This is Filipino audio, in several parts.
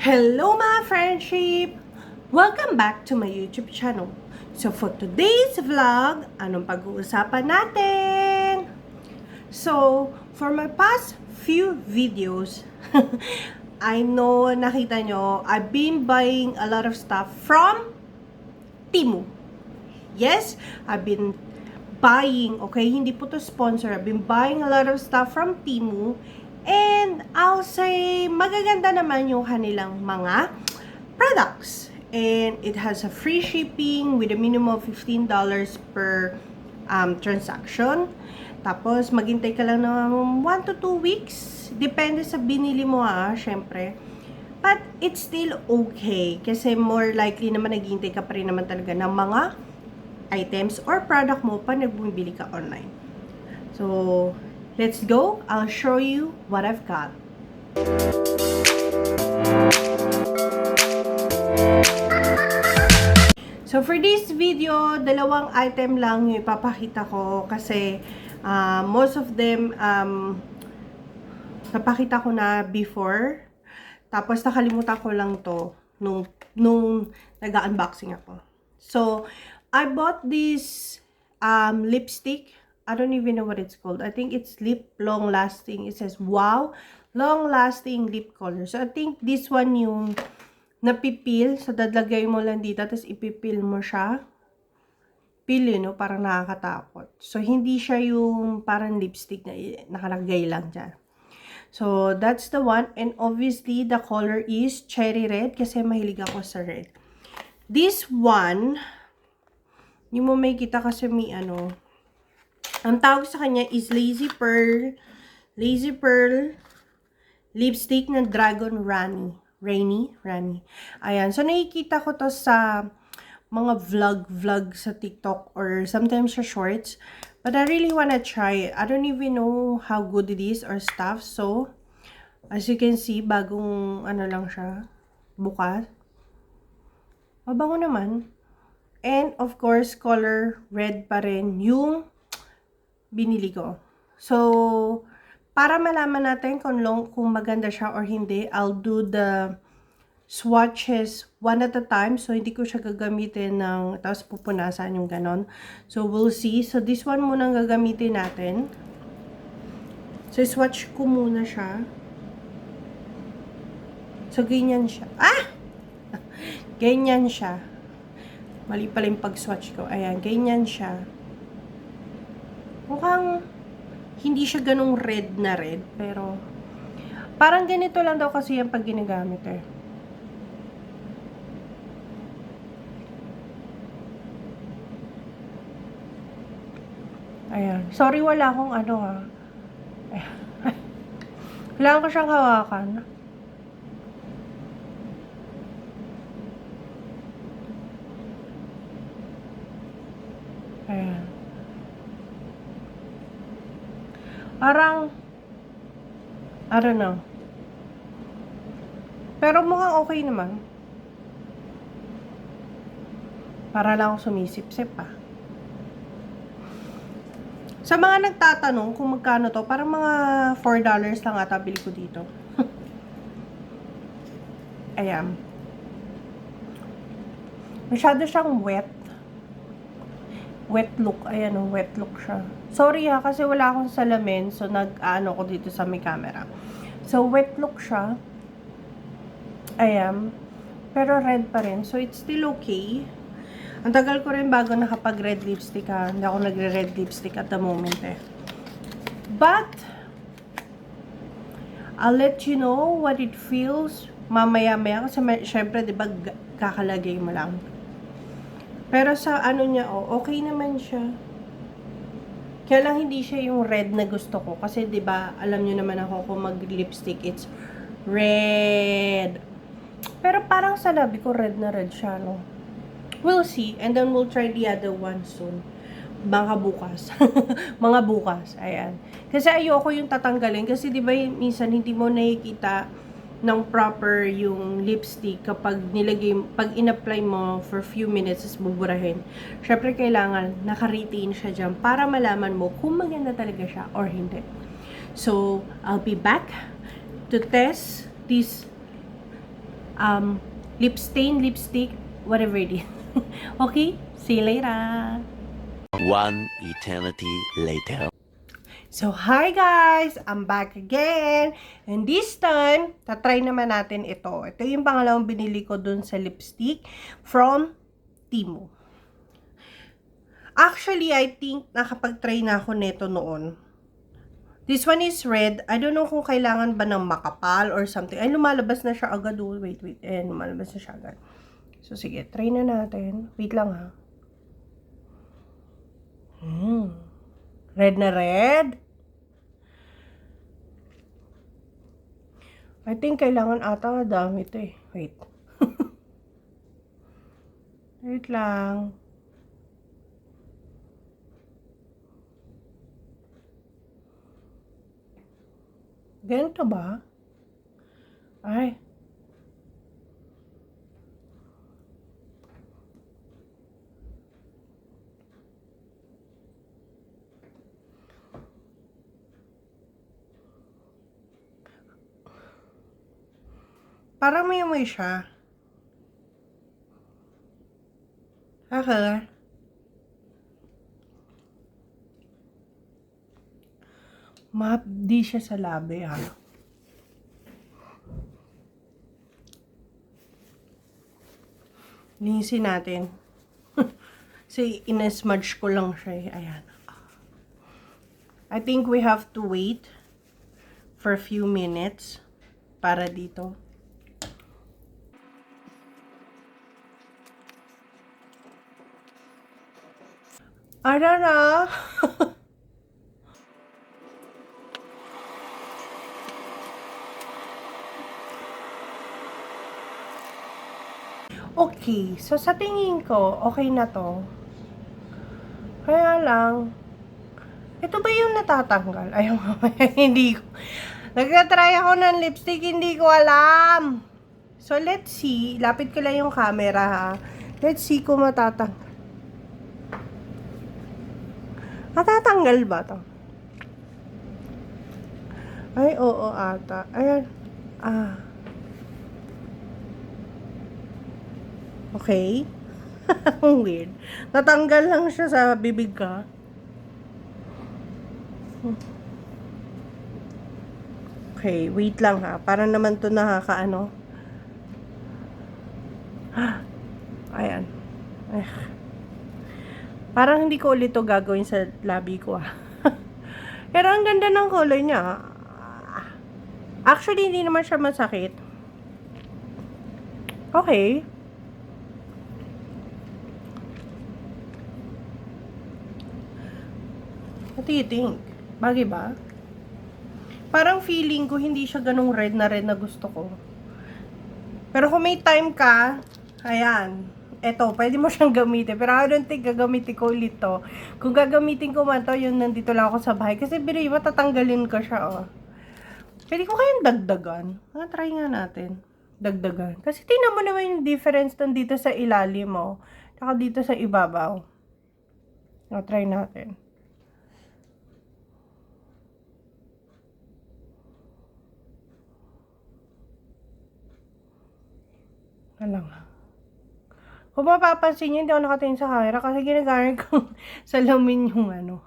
Hello mga friendship! Welcome back to my YouTube channel. So for today's vlog, anong pag-uusapan natin? So, for my past few videos, I know nakita nyo, I've been buying a lot of stuff from Temu. Yes, I've been buying, okay, hindi po to sponsor, I've been buying a lot of stuff from Temu. And I'll say, magaganda naman yung kanilang mga products. And it has a free shipping with a minimum of $15 per transaction. Tapos, maghintay ka lang ng 1 to 2 weeks. Depende sa binili mo syempre. But, it's still okay. Kasi more likely naman naghihintay ka pa rin naman talaga ng mga items or product mo pa nagbumibili ka online. So, let's go. I'll show you what I've got. So, for this video, dalawang item lang yung ipapakita ko kasi most of them napakita ko na before. Tapos, nakalimutan ko lang to nung nag-unboxing ako. So, I bought this lipstick. I don't even know what it's called. I think it's lip long lasting. It says, wow, long lasting lip color. So, I think this one yung napipil. So, dadlagay mo lang dito, tapos ipipil mo siya. Pili, no? Parang nakakatakot. So, hindi siya yung parang lipstick na nakalagay lang dyan. So, that's the one. And obviously, the color is cherry red kasi mahilig ako sa red. This one, hindi mo may kita kasi may ang tawag sa kanya is Lazy Pearl lipstick na Dragon Rainy. Ayan. So, nakikita ko to sa mga vlog sa TikTok or sometimes sa shorts. But I really wanna try it. I don't even know how good it is or stuff. So, as you can see, bagong lang siya. Bukas. Mabango naman. And, of course, color red pa rin yung binili ko. So, para malaman natin kung maganda siya or hindi, I'll do the swatches one at a time. So, hindi ko siya gagamitin ng, tapos pupunasan yung ganon. So, we'll see. So, this one muna gagamitin natin. So, swatch ko muna siya. So, ganyan siya. Ganyan siya. Mali pala yung pag-swatch ko. Ayan, ganyan siya. Mukhang hindi siya ganong red na red, pero parang ganito lang daw kasi yung pag ginagamit Ayan. Sorry, wala akong Ayan. Kailangan ko siyang hawakan. Ayan. Parang, I don't know. Pero mukhang okay naman. Para lang ako sumisip-sip Sa mga nagtatanong kung magkano to, parang mga $4 lang ata bili ko dito. Ayan. Masyado siyang wet. Wet look. Ayan, wet look siya. Sorry kasi wala akong salamin. So, ko dito sa may camera. So, wet look siya. Ayan. Pero red pa rin. So, it's still okay. Ang tagal ko rin bago nakapag-red lipstick Hindi ako nagre-red lipstick at the moment But, I'll let you know what it feels mamaya-maya. Kasi syempre, diba, kakalagay mo lang. Pero sa niya, okay naman siya. Kaya lang hindi siya yung red na gusto ko. Kasi, diba, alam nyo naman ako kung mag-lipstick, it's red. Pero parang sa labi ko, red na red siya, no? We'll see. And then, we'll try the other one soon. Mga bukas. Mga bukas. Ayan. Kasi ayoko yung tatanggalin. Kasi, diba, minsan hindi mo nakikita ng proper yung lipstick kapag pag in-apply mo for few minutes is buburahin. Syempre kailangan naka-retain siya dyan para malaman mo kung maganda talaga siya or hindi. So, I'll be back to test this lip stain, lipstick, whatever it is. Okay? See you later! One eternity later. So, hi guys! I'm back again. And this time, tatry naman natin ito. Ito yung pangalawang binili ko dun sa lipstick from Temu. Actually, I think nakapag-try na ako nito noon. This one is red. I don't know kung kailangan ba ng makapal or something. Ay, lumalabas na siya agad. Oh. Wait. Ayan, lumalabas na siya agad. So, sige. Try na natin. Wait lang ha. Red na red. I think kailangan ata dami ito eh. Wait. Wait lang. Ganito ba? Ay. Parang may amoy siya. Okay. Di siya sa labi ha. Linisin natin. Kasi inesmudge ko lang siya eh. Ayan. I think we have to wait for a few minutes para dito. I don't know. Okay, so sa tingin ko, okay na to. Kaya lang, ito ba yung natatanggal? Ayaw mamaya, hindi ko. Nagtatry ako ng lipstick, hindi ko alam. So, let's see. Lapit ko lang yung camera, ha. Let's see kung matatanggal. Matatanggal ba to? Ay, oo ata. Ayan. Okay. Weird. Natanggal lang siya sa bibig ka. Okay, wait lang ha. Para naman to nakakaano. Ayan. Ay. Parang hindi ko ulit to gagawin sa labi ko ah. Pero ang ganda ng color niya. Actually, hindi naman siya masakit. Okay. What do you think? Bagay ba? Parang feeling ko hindi siya ganong red na gusto ko. Pero kung may time ka, ayan. Eto, pwede mo siyang gamitin. Pero I don't think gagamitin ko ulit to. Kung gagamitin ko man to, yun nandito lang ako sa bahay. Kasi biro, matatanggalin ko siya, oh. Pwede ko kayang dagdagan. Try nga natin. Dagdagan. Kasi tingnan mo naman yung difference dito sa ilalim mo. Saka dito sa ibabaw. Try natin. Alang ha. Kung mapapansin nyo, hindi ako nakatingin sa camera kasi ginagamit kong salamin yung ano.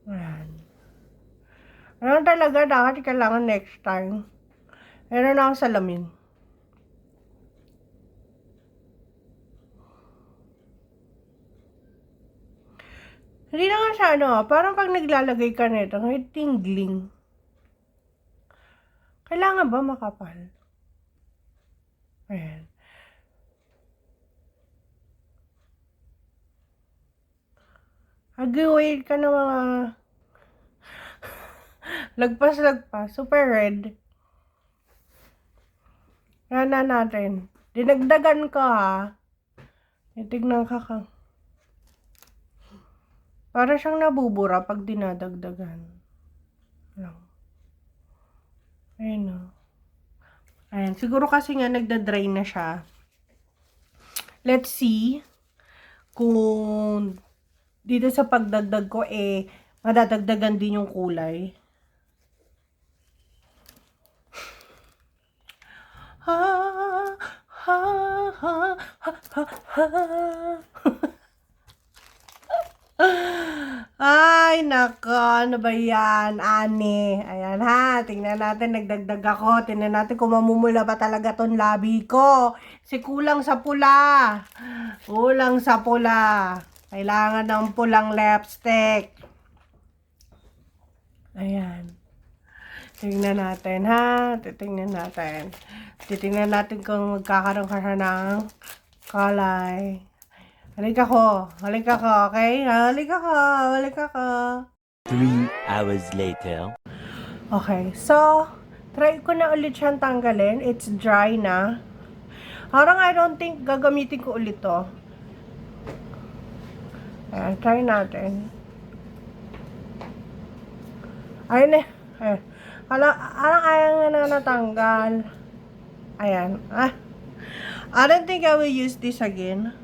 Ayan. Ano talaga, dapat kailangan next time. Meron na akong salamin. Hindi naman siya ano, parang pag naglalagay ka nito, may tingling. Kailangan ba makapal? Ayan. Hag-wait ka ng mga lagpas. Super red. Rana natin. Dinagdagan ka ha. Titignan ka ka. Para siyang nabubura pag dinadagdagan. Lang. Ayun o. Ayan. Siguro kasi nga nagda-dry na siya. Let's see kung dito sa pagdagdag ko Madadagdagan din yung kulay. Ha, ha, ha, ha, ha, ha. Ay, nako, ano ba yan, Ani? Ayan ha, tingnan natin, nagdagdag ako. Tingnan natin kung mamumula ba talaga ton labi ko. Si kulang sa pula. Kulang sa pula. Kailangan ng pulang lipstick. Ayan. Tingnan natin, ha? Titingnan natin. Titingnan natin kung magkakaroon ka siya ng kulay. Halika ko, okay? Halika ko. 3 hours later. Okay, so, try ko na ulit siyang tanggalin. It's dry na. Parang I don't think gagamitin ko ulit to. Ayan, try natin. Ayun eh. Ayan. Parang ayaw nga na natanggal. Ayan. I don't think I will use this again.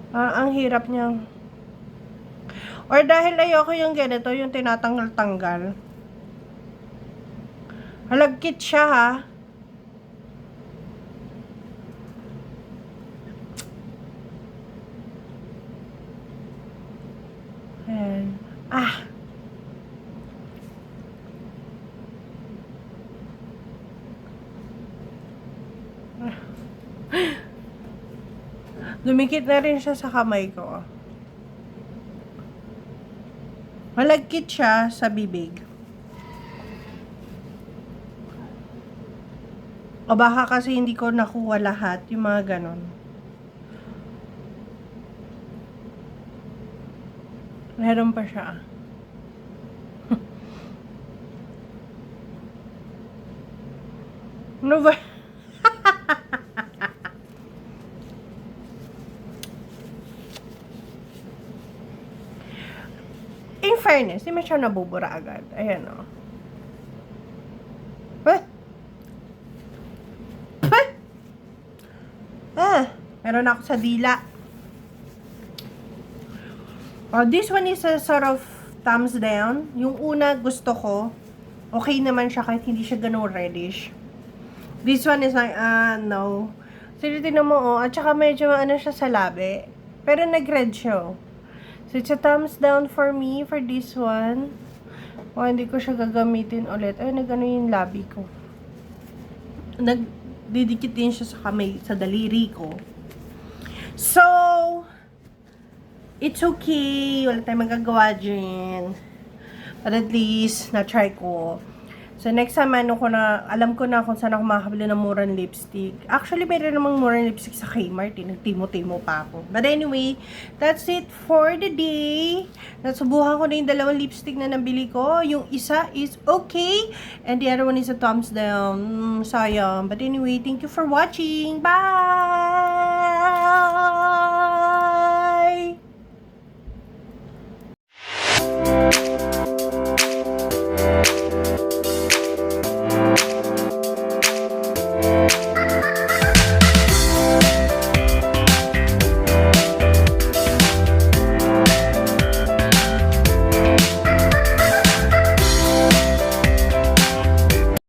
Ang hirap niyang. Or dahil ayoko yung ganito, yung tinatanggal-tanggal. Halagkit siya, ha? Ayan. Lumikit na rin siya sa kamay ko. Malagkit siya sa bibig. O baka kasi hindi ko nakuha lahat, yung mga ganon. Meron pa siya. Ano ba? In fairness, di man siya nabubura agad. Ayan o. Meron ako sa dila. This one is a sort of thumbs down. Yung una gusto ko. Okay naman siya kahit hindi siya ganun reddish. This one is like, no. So, titignan mo, at saka medyo ano siya sa labi. Pero nag-red siya. So, it's a thumbs down for me for this one. Hindi ko siya gagamitin ulit. Ay, nag-ano yung labi ko. Nagdidikit din siya sa kamay, sa daliri ko. So, it's okay. Wala tayong magagawa dyan. But at least, na-try ko. So, next time, alam ko na kung saan ako makakabili ng murang lipstick. Actually, meron namang murang lipstick sa Kmart. Nagtimo-timo pa ako. But anyway, that's it for the day. Nasubukan ko na yung dalawang lipstick na nabili ko. Yung isa is okay. And the other one is a thumbs down. Sayang. But anyway, thank you for watching. Bye!